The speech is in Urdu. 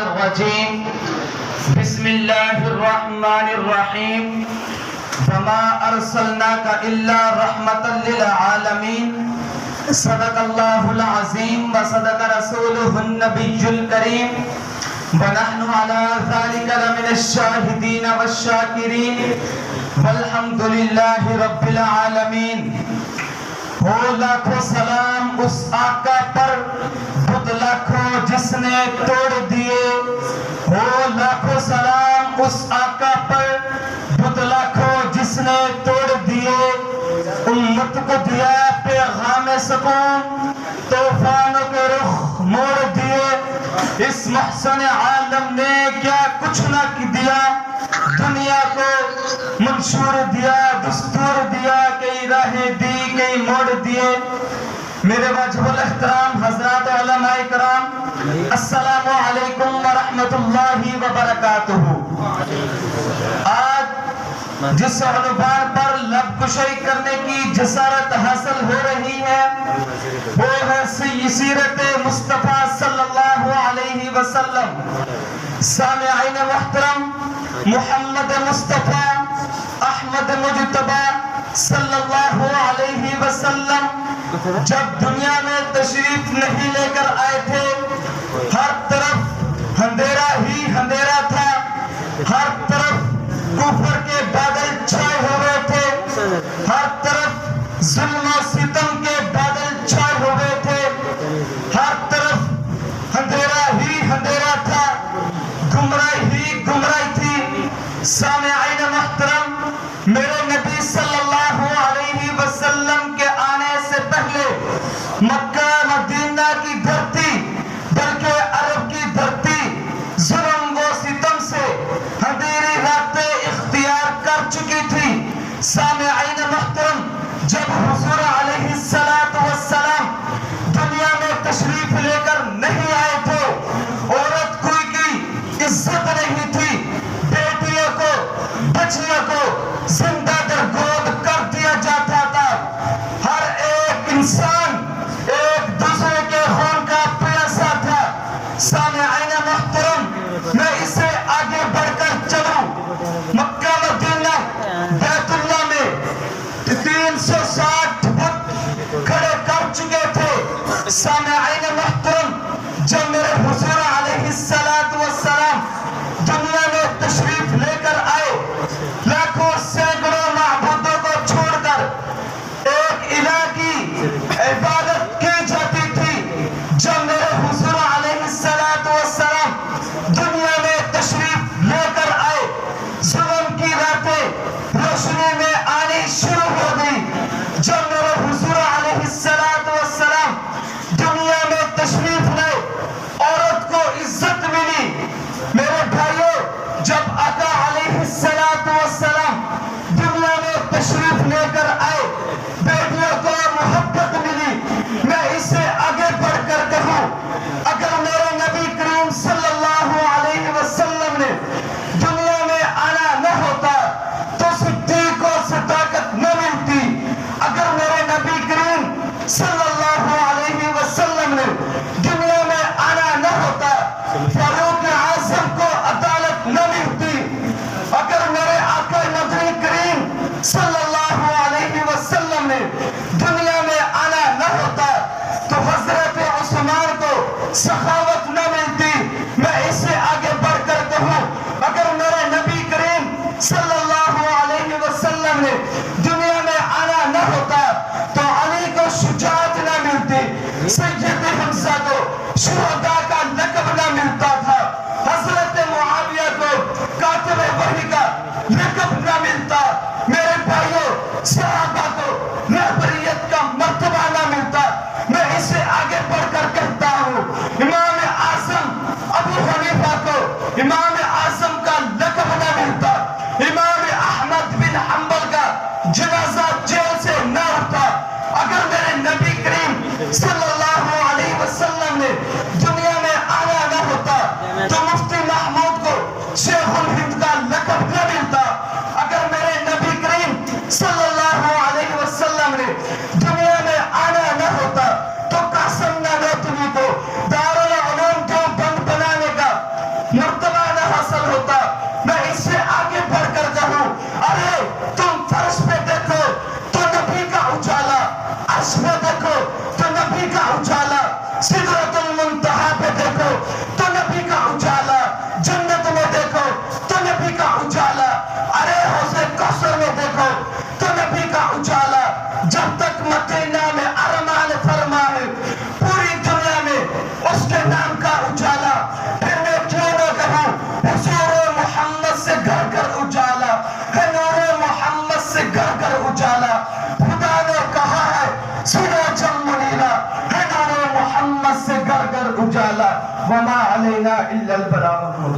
الرجيم بسم الله الرحمن الرحيم وما أرسلناك إلا رحمة للعالمين صدق الله العظيم وصدق رسوله النبي الكريم ونحن على ذلك لمن الشاهدين والشاكرين والحمد لله رب العالمين. ہو لاکھوں سلام اس آقا پر بت لاکھوں جس نے توڑ دیے. ہو لاکھوں سلام اس آقا پر بت لاکھوں جس نے توڑ دیے. امت کو دیا پیغام سکون طوفانوں کے رخ موڑ دیے. اس محسن عالم نے کیا کچھ نہ دیا, دنیا کو منشور دیا, دستور دیا, کئی راہیں دی, کئی موڑ دیے. میرے واجب الاحترام حضرات علماء کرام, السلام علیکم ورحمۃ اللہ وبرکاتہ. آج جس عنوان پر لب کشائی کرنے کی جسارت حاصل ہو رہی ہے وہ ہے سیرت مصطفیٰ صلی اللہ علیہ وسلم. سامعین محترم, محمد مصطفیٰ احمد مجتبیٰ صلی اللہ علیہ وسلم جب دنیا میں تشریف نہیں لے کر آئے تھے, ہر طرف اندھیرا ہی اندھیرا تھا, ہر طرف کفر کے بادل چھائے ہوئے تھے, ہر طرف ظلم و ستم کے بادل چھائے ہوئے تھے, ہر طرف اندھیرا ہی اندھیرا تھا, گمراہی ہی گمراہی تھی. سامعین محترم, میرے نبی صلی اللہ علیہ وسلم کے آنے سے پہلے مکہ مدینہ کی دھرتی بلکہ عرب کی دھرتی ظلم و ستم سے اندھیری راتیں اختیار کر چکی تھی. سامعین محترم, جب حضور علیہ السلام دنیا میں تشریف لے کر نہیں آئے تھے, عورت کوئی کی عزت نہیں تھی, بیٹیوں کو بچیوں کو زندہ در گود کر دیا جاتا تھا. ہر ایک انسان ایک دوسرے کے خون کا پیاسا تھا. سامعین محترم, میں اسے آگے بڑھ کر چلوں, مکہ مدینہ بیت اللہ میں 360 بت کھڑے کر چکے تھے. سامعین محترم, جب میرے حضور علیہ السلام دنیا میں تشریف لے کر آئے, لاکھوں سینکڑوں معبودوں کو چھوڑ کر ایک الہ کی عبادت کی جاتی تھی. جب میرے حضور علیہ السلام دنیا میں تشریف لے کر آئے, ظلم کی راتیں روشنی میں آنی شروع ہو گئی. جب میرے حضور علیہ السلام دنیا میں تشریف لائے, عورت کو عزت ملی. میرے بھائیوں, جب آقا علیہ السلام دنیا میں تشریف لے کر آئے, بیٹیوں کو محبت ملی. میں اسے آگے بڑھ کر کہوں, اگر میرے نبی کریم صلی اللہ علیہ وسلم نے دنیا میں آنا نہ ہوتا تو صدیق کو صداقت نہ ملتی. اگر میرے نبی کریم صلی اللہ علیہ وسلم نے دنیا میں آنا نہ ہوتا فاروق اعظم کو عدالت نہ ملتی. اگر میرے آقا مدنی کریم صلی اللہ علیہ وسلم نے دنیا میں آنا نہ ہوتا تو حضرت عثمان کو سخاوت نہ ملتی. میں اسے آگے بڑھ کر کہوں, اگر میرے نبی کریم صلی اللہ علیہ وسلم نے دنیا میں آنا نہ ہوتا تو علی کو شجاعت نہ ملتی, سید حمزہ کو شہداء کا لقب نہ ملتا تھا, حضرت معاویہ کو کاتب وحی کا لقب نہ ملتا. میرے بھائیوں, صحابہ کو رہبریت کا مرتبہ نہ ملتا. میں اسے آگے بڑھ کر کہتا ہوں, امام اعظم ابو حنیفہ کو امام اعظم کا لقب نہ ملتا. امام احمد بن حنبل کا جنازہ جیل سے نہ اٹھتا. اگر میرے نبی کریم صلی اللہ علیہ وسلم نے دنیا میں آنا نہ ہوتا تو مفتی محمود کو شیخ الہند کا لقب نہ ملتا. اگر میرے نبی کریم صلی اللہ علیہ وسلم نے دنیا میں آنا نہ ہوتا تو قاسم نانوتوی کو دارالعلوم دیوبند بنانے کا ورحمۃ اللہ